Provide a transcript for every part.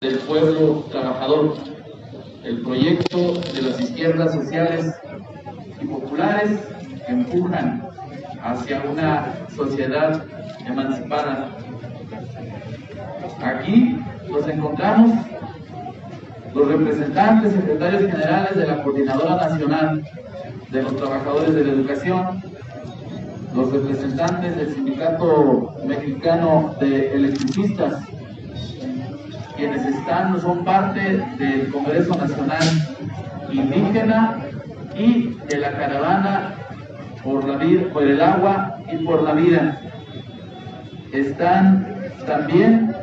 del pueblo trabajador, el proyecto de las izquierdas sociales y populares que empujan hacia una sociedad emancipada. Aquí nos encontramos los representantes, secretarios generales de la Coordinadora Nacional de los Trabajadores de la Educación, los representantes del Sindicato Mexicano de Electricistas, quienes son parte del Congreso Nacional Indígena y de la Caravana por el Agua y por la Vida. Están también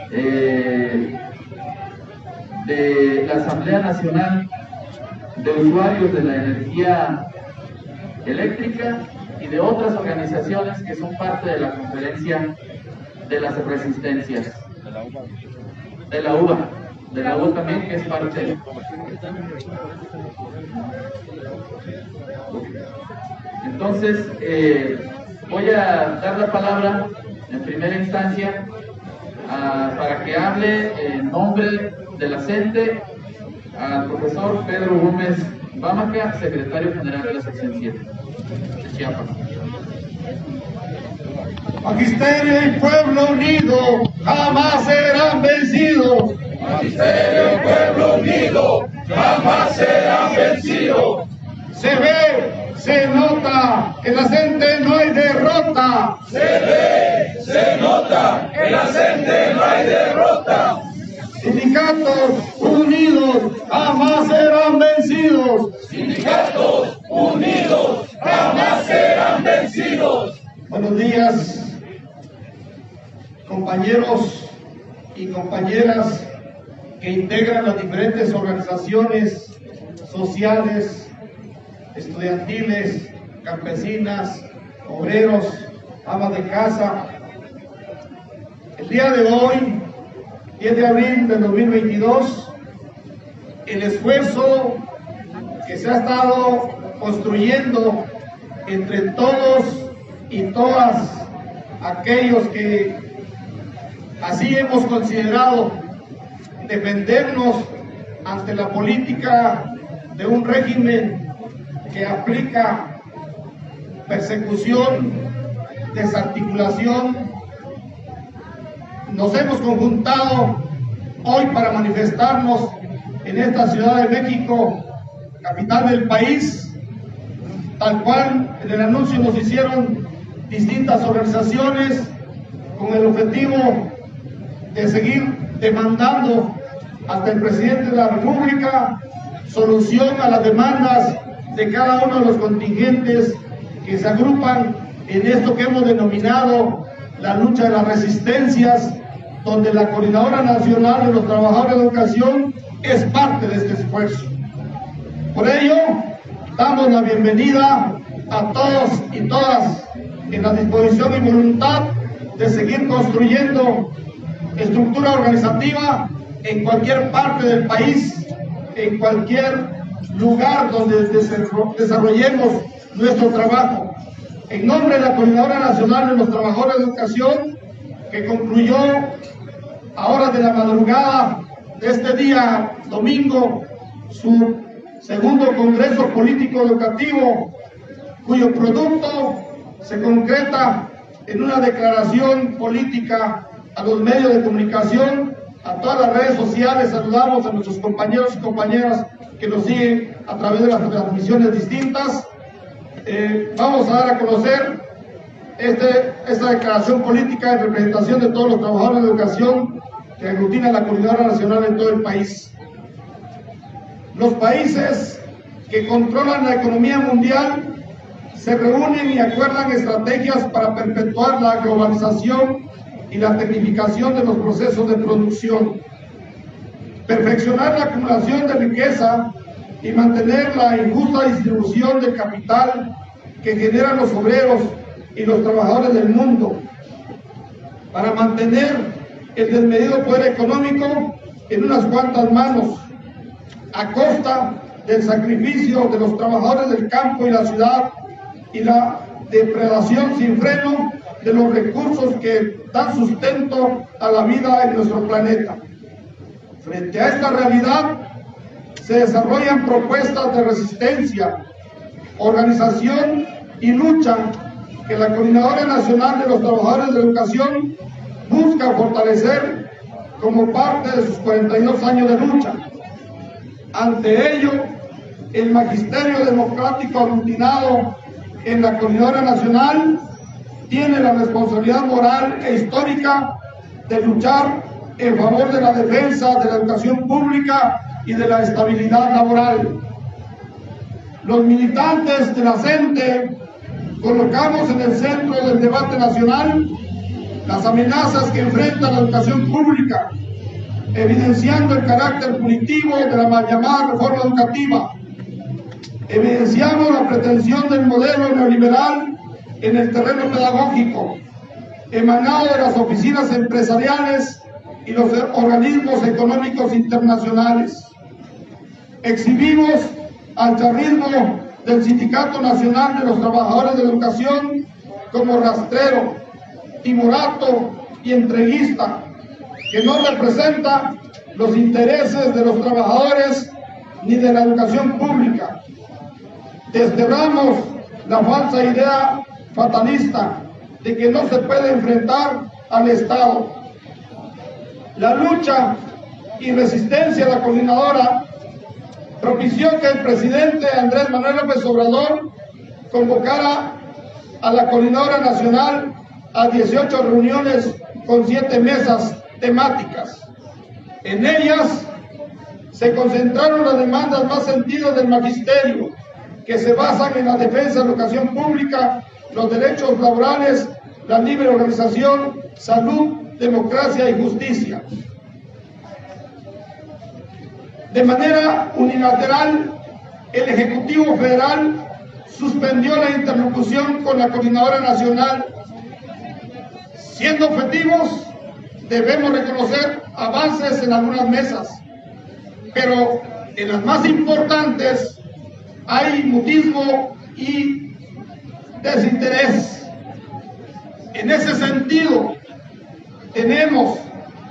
de la Asamblea Nacional de Usuarios de la Energía Eléctrica y de otras organizaciones que son parte de la Conferencia de las Resistencias. De la UBA también, que es parte. Entonces, voy a dar la palabra en primera instancia para que hable en nombre de la CENTE al profesor Pedro Gómez Bámaca, secretario general de la sección 7 de Chiapas. Magisterio y pueblo unido jamás serán vencidos. Magisterio y pueblo unido jamás serán vencidos. Se ve, se nota, en la CENTE no hay derrota. Se ve, se nota, en la CENTE no hay derrota. Sindicatos unidos jamás serán vencidos. Sindicatos unidos jamás serán vencidos. Buenos días, compañeros y compañeras que integran las diferentes organizaciones sociales, estudiantiles, campesinas, obreros, amas de casa. El día de hoy, 10 de abril de 2022, el esfuerzo que se ha estado construyendo entre todos y todas aquellos que así hemos considerado defendernos ante la política de un régimen que aplica persecución, desarticulación. Nos hemos conjuntado hoy para manifestarnos en esta Ciudad de México, capital del país, tal cual en el anuncio nos hicieron distintas organizaciones con el objetivo de seguir demandando ante el presidente de la República solución a las demandas de cada uno de los contingentes que se agrupan en esto que hemos denominado la lucha de las resistencias, donde la Coordinadora Nacional de los Trabajadores de Educación es parte de este esfuerzo. Por ello, damos la bienvenida a todos y todas en la disposición y voluntad de seguir construyendo estructura organizativa en cualquier parte del país, en cualquier lugar donde desarrollemos nuestro trabajo. En nombre de la Coordinadora Nacional de los Trabajadores de Educación, que concluyó a horas de la madrugada de este día domingo su segundo Congreso Político Educativo, cuyo producto se concreta en una declaración política a los medios de comunicación, a todas las redes sociales. Saludamos a nuestros compañeros y compañeras que nos siguen a través de las transmisiones distintas. Vamos a dar a conocer esta declaración política en representación de todos los trabajadores de educación que aglutina la Coordinadora Nacional en todo el país. Los países que controlan la economía mundial se reúnen y acuerdan estrategias para perpetuar la globalización y la tecnificación de los procesos de producción, perfeccionar la acumulación de riqueza y mantener la injusta distribución del capital que generan los obreros y los trabajadores del mundo, para mantener el desmedido poder económico en unas cuantas manos, a costa del sacrificio de los trabajadores del campo y la ciudad y la depredación sin freno de los recursos que dan sustento a la vida en nuestro planeta. Frente a esta realidad, se desarrollan propuestas de resistencia, organización y lucha que la Coordinadora Nacional de los Trabajadores de Educación busca fortalecer como parte de sus 42 años de lucha. Ante ello, el Magisterio Democrático aglutinado en la Coordinadora Nacional tiene la responsabilidad moral e histórica de luchar en favor de la defensa de la educación pública y de la estabilidad laboral. Los militantes de la CENTE colocamos en el centro del debate nacional las amenazas que enfrenta la educación pública, evidenciando el carácter punitivo de la mal llamada reforma educativa. Evidenciamos la pretensión del modelo neoliberal en el terreno pedagógico, emanado de las oficinas empresariales y los organismos económicos internacionales. Exhibimos al charrismo del Sindicato Nacional de los Trabajadores de la Educación como rastrero, timorato y entreguista, que no representa los intereses de los trabajadores ni de la educación pública. Desterramos la falsa idea fatalista de que no se puede enfrentar al Estado. La lucha y resistencia de la coordinadora propició que el presidente Andrés Manuel López Obrador convocara a la Coordinadora Nacional a 18 reuniones con 7 mesas temáticas. En ellas se concentraron las demandas más sentidas del magisterio, que se basan en la defensa de la educación pública, los derechos laborales, la libre organización, salud, democracia y justicia. De manera unilateral, el Ejecutivo Federal suspendió la interlocución con la Coordinadora Nacional. Siendo objetivos, debemos reconocer avances en algunas mesas, pero en las más importantes hay mutismo y desinterés. En ese sentido, tenemos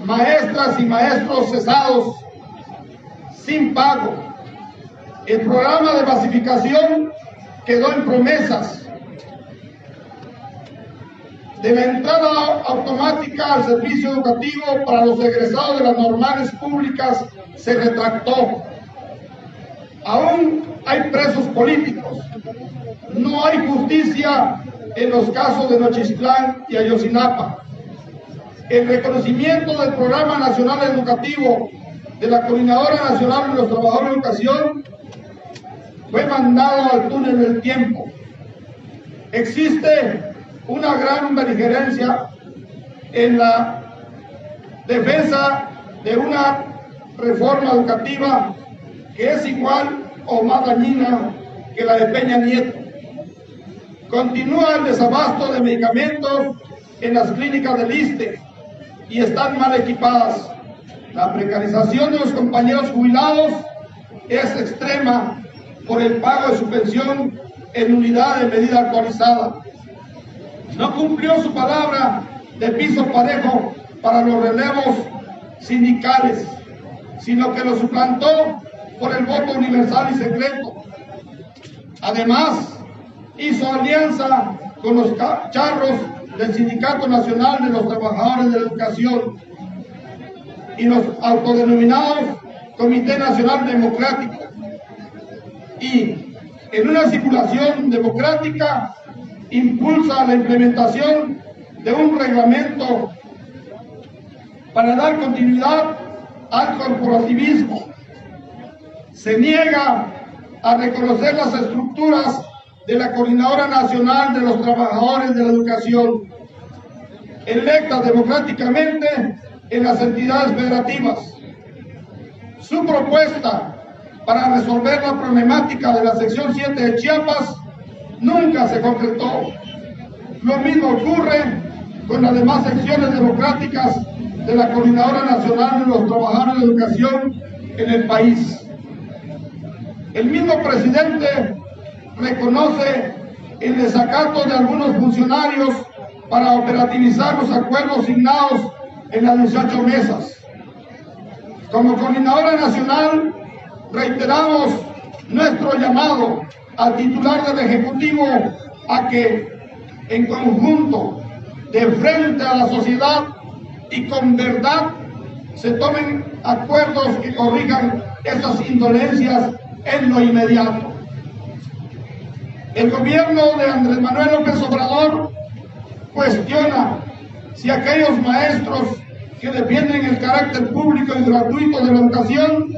maestras y maestros cesados sin pago. El programa de basificación quedó en promesas. De la entrada automática al servicio educativo para los egresados de las normales públicas se retractó. Aún hay presos políticos. No hay justicia en los casos de Nochistlán y Ayotzinapa. El reconocimiento del Programa Nacional Educativo de la Coordinadora Nacional de los Trabajadores de Educación fue mandado al túnel del tiempo. Existe una gran beligerencia en la defensa de una reforma educativa que es igual o más dañina que la de Peña Nieto. Continúa el desabasto de medicamentos en las clínicas del ISSSTE y están mal equipadas. La precarización de los compañeros jubilados es extrema por el pago de su pensión en unidad de medida actualizada. No cumplió su palabra de piso parejo para los relevos sindicales, sino que lo suplantó por el voto universal y secreto. Además, hizo alianza con los charros del Sindicato Nacional de los Trabajadores de la Educación y los autodenominados Comité Nacional Democrático. Y en una circulación democrática impulsa la implementación de un reglamento para dar continuidad al corporativismo. Se niega a reconocer las estructuras de la Coordinadora Nacional de los Trabajadores de la Educación, electas democráticamente en las entidades federativas. Su propuesta para resolver la problemática de la sección 7 de Chiapas nunca se concretó. Lo mismo ocurre con las demás secciones democráticas de la Coordinadora Nacional de los Trabajadores de Educación en el país. El mismo presidente reconoce el desacato de algunos funcionarios para operativizar los acuerdos signados en las 18 mesas. Como Coordinadora Nacional, reiteramos nuestro llamado al titular del Ejecutivo a que, en conjunto, de frente a la sociedad y con verdad, se tomen acuerdos que corrijan estas indolencias en lo inmediato. El gobierno de Andrés Manuel López Obrador cuestiona si aquellos maestros que defienden el carácter público y gratuito de la educación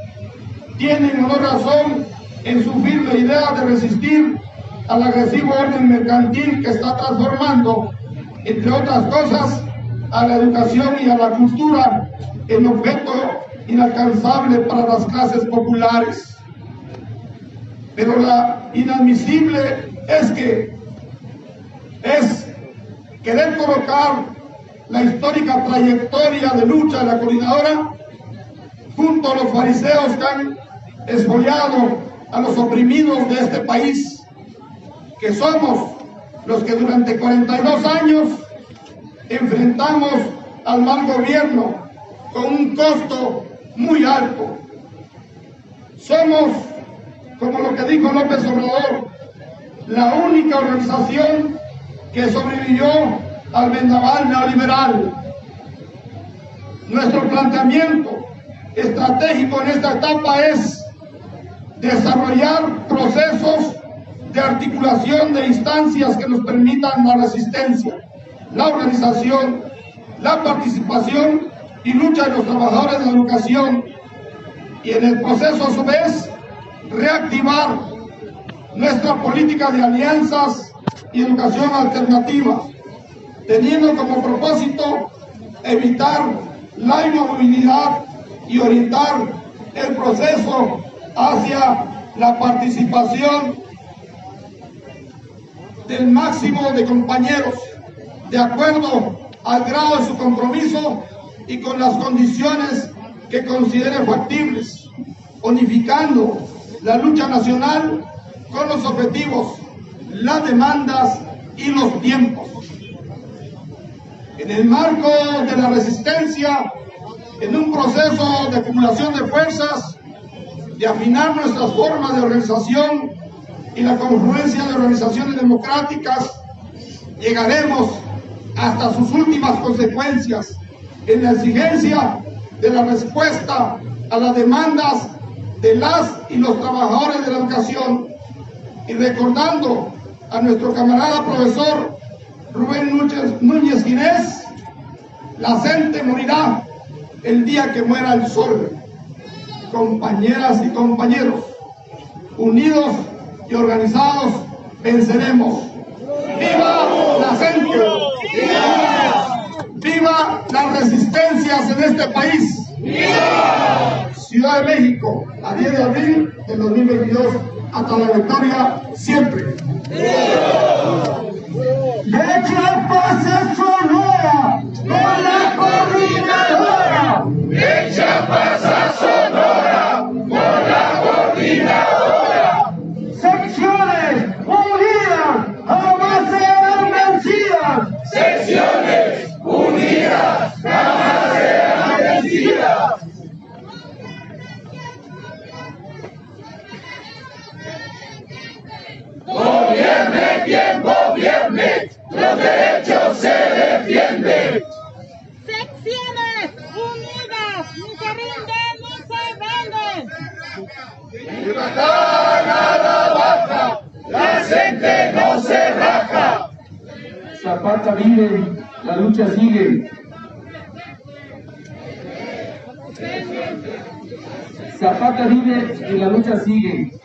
tienen o no razón en su firme idea de resistir al agresivo orden mercantil que está transformando, entre otras cosas, a la educación y a la cultura en objeto inalcanzable para las clases populares. Pero la inadmisible es querer colocar la histórica trayectoria de lucha de la coordinadora junto a los fariseos que han expoliado a los oprimidos de este país, que somos los que durante 42 años enfrentamos al mal gobierno con un costo muy alto. Somos, como lo que dijo López Obrador, la única organización que sobrevivió al vendaval neoliberal. Nuestro planteamiento estratégico en esta etapa es desarrollar procesos de articulación de instancias que nos permitan la resistencia, la organización, la participación y lucha de los trabajadores de la educación, y en el proceso a su vez reactivar nuestra política de alianzas y educación alternativa, teniendo como propósito evitar la inmovilidad y orientar el proceso hacia la participación del máximo de compañeros, de acuerdo al grado de su compromiso y con las condiciones que consideren factibles, unificando la lucha nacional con los objetivos, las demandas y los tiempos. En el marco de la resistencia, en un proceso de acumulación de fuerzas, de afinar nuestras formas de organización y la confluencia de organizaciones democráticas, llegaremos hasta sus últimas consecuencias en la exigencia de la respuesta a las demandas de las y los trabajadores de la educación, y recordando a nuestro camarada profesor Rubén Núñez Ginés: la gente morirá el día que muera el sol. Compañeras y compañeros, unidos y organizados venceremos. ¡Viva la gente! ¡Viva! ¡Viva las resistencias en este país! ¡Viva! Ciudad de México, a 10 de abril del 2022, hasta la victoria siempre. De Chiapas a Sonora, con la coordinadora. De Chiapas a Sonora, con la coordinadora. Secciones unidas, jamás serán vencidas. Secciones unidas, jamás serán vencidas. Gobierne quien gobierne, los derechos se defienden. Secciones unidas, ni se rinden ni se venden. Libertad nada baja, la gente no se raja. Zapata vive, la lucha sigue. Zapata vive y la lucha sigue.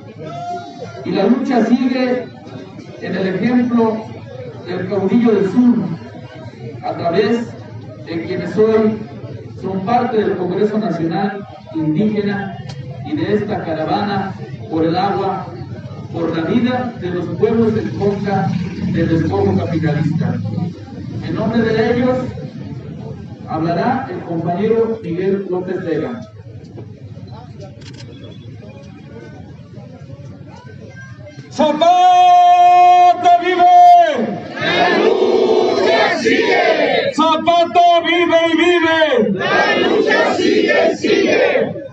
Y la lucha sigue en el ejemplo del caudillo del sur, a través de quienes hoy son parte del Congreso Nacional Indígena y de esta caravana por el agua, por la vida de los pueblos en contra del despojo capitalista. En nombre de ellos hablará el compañero Miguel López Vega. ¡Zapata vive! La lucha sigue. ¡Zapata vive y vive! La lucha sigue, sigue.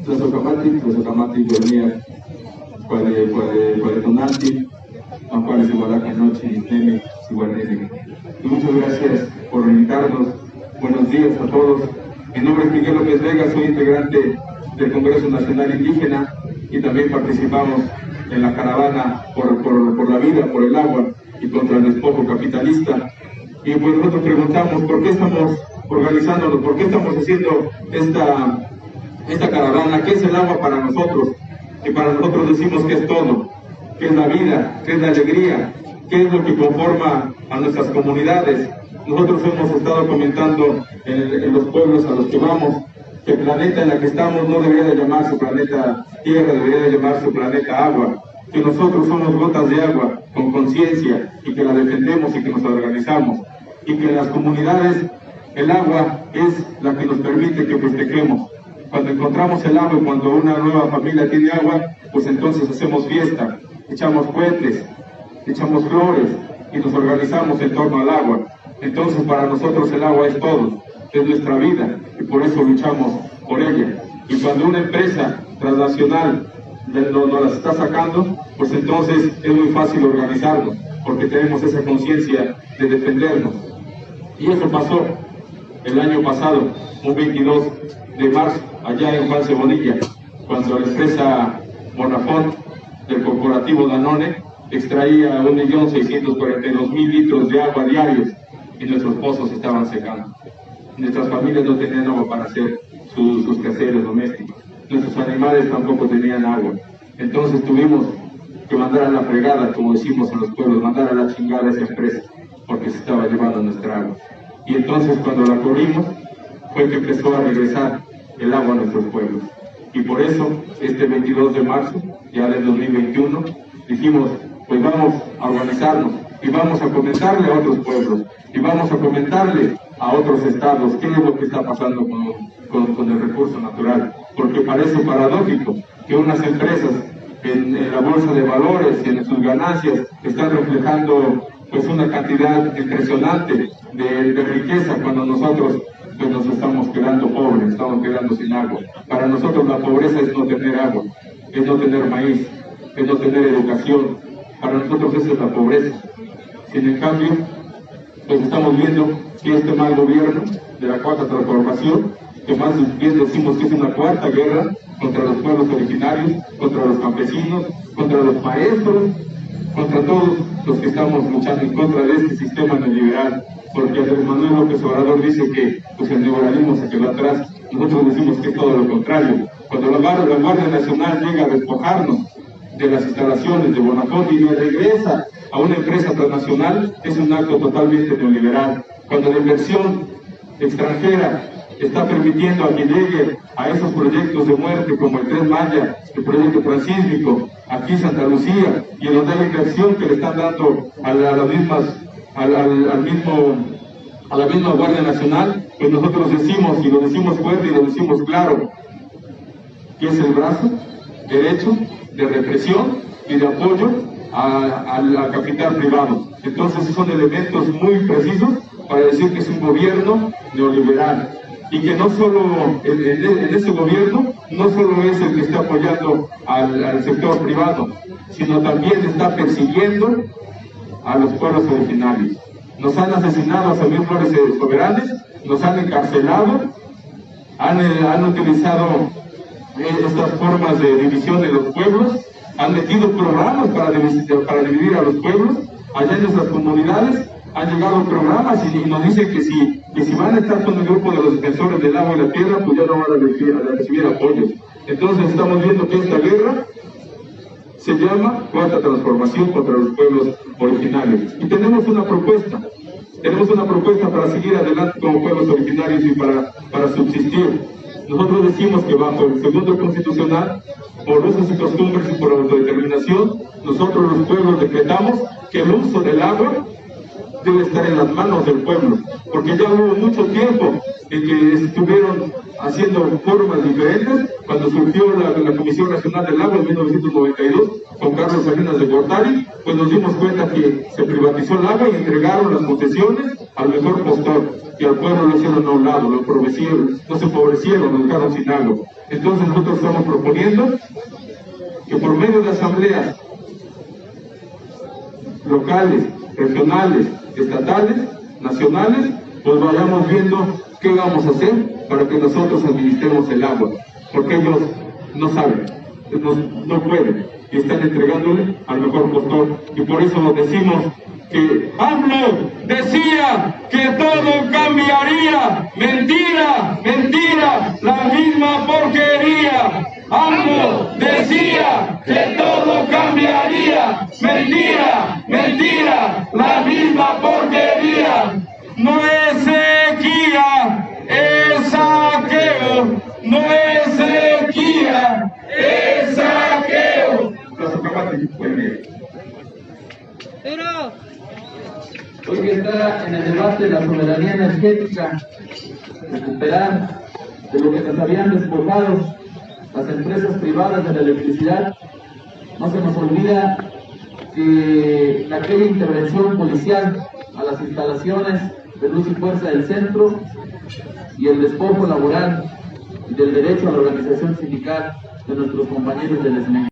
Tlazocamati, Gormia, Cuaretonanti, Juan Igualaca Noche, Nemi, Iguanemi. Y muchas gracias por invitarnos. Buenos días a todos. Mi nombre es Miguel López Vega, soy integrante del Congreso Nacional Indígena y también participamos en la caravana por la vida, por el agua y contra el despojo capitalista. Y pues nosotros preguntamos por qué estamos organizándonos, por qué estamos haciendo esta caravana, qué es el agua para nosotros. Y para nosotros decimos que es todo, que es la vida, que es la alegría, que es lo que conforma a nuestras comunidades. Nosotros hemos estado comentando en los pueblos a los que vamos que el planeta en el que estamos no debería de llamarse planeta Tierra, debería de llamarse planeta agua, que nosotros somos gotas de agua con conciencia y que la defendemos y que nos organizamos, y que en las comunidades el agua es la que nos permite que festejemos. Cuando encontramos el agua y cuando una nueva familia tiene agua, pues entonces hacemos fiesta, echamos cohetes, echamos flores y nos organizamos en torno al agua. Entonces para nosotros el agua es todo, es nuestra vida y por eso luchamos por ella. Y cuando una empresa transnacional nos la está sacando, pues entonces es muy fácil organizarnos, porque tenemos esa conciencia de defendernos. Y eso pasó el año pasado, un 22 de marzo, allá en Juan Cebonilla, cuando la empresa Bonafont del corporativo Danone extraía 1.642.000 litros de agua diarios y nuestros pozos estaban secando. Nuestras familias no tenían agua para hacer sus quehaceres domésticos. Nuestros animales tampoco tenían agua. Entonces tuvimos que mandar a la fregada, como decimos en los pueblos, mandar a la chingada a esa empresa, porque se estaba llevando nuestra agua. Y entonces cuando la corrimos, fue que empezó a regresar el agua a nuestros pueblos. Y por eso, este 22 de marzo, ya del 2021, dijimos, pues vamos a organizarnos y vamos a comentarle a otros pueblos y vamos a comentarle a otros estados qué es lo que está pasando con el recurso natural. Porque parece paradójico que unas empresas en la bolsa de valores y en sus ganancias están reflejando pues una cantidad impresionante de riqueza cuando nosotros pues nos estamos quedando pobres, estamos quedando sin agua. Para nosotros la pobreza es no tener agua, es no tener maíz, es no tener educación. Para nosotros esa es la pobreza. Sin en cambio, pues estamos viendo que este mal gobierno de la cuarta transformación, que más bien decimos que es una cuarta guerra contra los pueblos originarios, contra los campesinos, contra los maestros, contra todos los que estamos luchando en contra de este sistema neoliberal. Porque Andrés Manuel López Obrador dice que pues, el neoliberalismo se quedó atrás. Nosotros decimos que es todo lo contrario. Cuando la Guardia Nacional llega a despojarnos de las instalaciones de Bonafont y regresa a una empresa transnacional, es un acto totalmente neoliberal. Cuando la inversión extranjera está permitiendo a que llegue a esos proyectos de muerte como el Tren Maya, el proyecto transísmico, aquí en Santa Lucía, y en donde hay inversión que le están dando a la misma Guardia Nacional, pues nosotros decimos, y lo decimos fuerte y lo decimos claro, que es el brazo derecho de represión y de apoyo al capital privado. Entonces son elementos muy precisos para decir que es un gobierno neoliberal y que no solo en ese gobierno no solo es el que está apoyando al sector privado, sino también está persiguiendo a los pueblos originarios. Nos han asesinado a Samuel Flores Soberanes, nos han encarcelado, han utilizado estas formas de división de los pueblos, han metido programas para dividir a los pueblos. Allá en nuestras comunidades han llegado programas y nos dicen que si van a estar con el grupo de los defensores del agua y la tierra, pues ya no van a recibir apoyos. Entonces estamos viendo que esta guerra se llama Cuarta Transformación contra los pueblos originarios. Y tenemos una propuesta para seguir adelante como pueblos originarios y para subsistir. Nosotros decimos que bajo el segundo constitucional, por usos y costumbres y por autodeterminación, nosotros los pueblos decretamos que el uso del agua debe estar en las manos del pueblo, porque ya hubo mucho tiempo en que estuvieron haciendo formas diferentes. Cuando surgió la Comisión Nacional del Agua en 1992 con Carlos Salinas de Gortari, pues nos dimos cuenta que se privatizó el agua y entregaron las concesiones al mejor postor, y al pueblo lo hicieron a un lado, lo empobrecieron, nos empobrecieron, nos dejaron sin agua. Entonces nosotros estamos proponiendo que por medio de asambleas locales, regionales, estatales, nacionales, pues vayamos viendo qué vamos a hacer para que nosotros administremos el agua, porque ellos no saben, no pueden, y están entregándole al mejor postor, y por eso decimos que AMLO decía que todo cambiaría. Mentira, mentira, la misma porquería. AMLO decía que todo cambiaría. Mentira, mentira, la misma porquería. No es sequía, es saqueo. No es sequía, es saqueo. Pero Hoy que está en el debate la soberanía energética, recuperar de lo que nos habían despojado las empresas privadas de la electricidad, no se nos olvida que aquella intervención policial a las instalaciones de Luz y Fuerza del centro y el despojo laboral y del derecho a la organización sindical de nuestros compañeros del SME.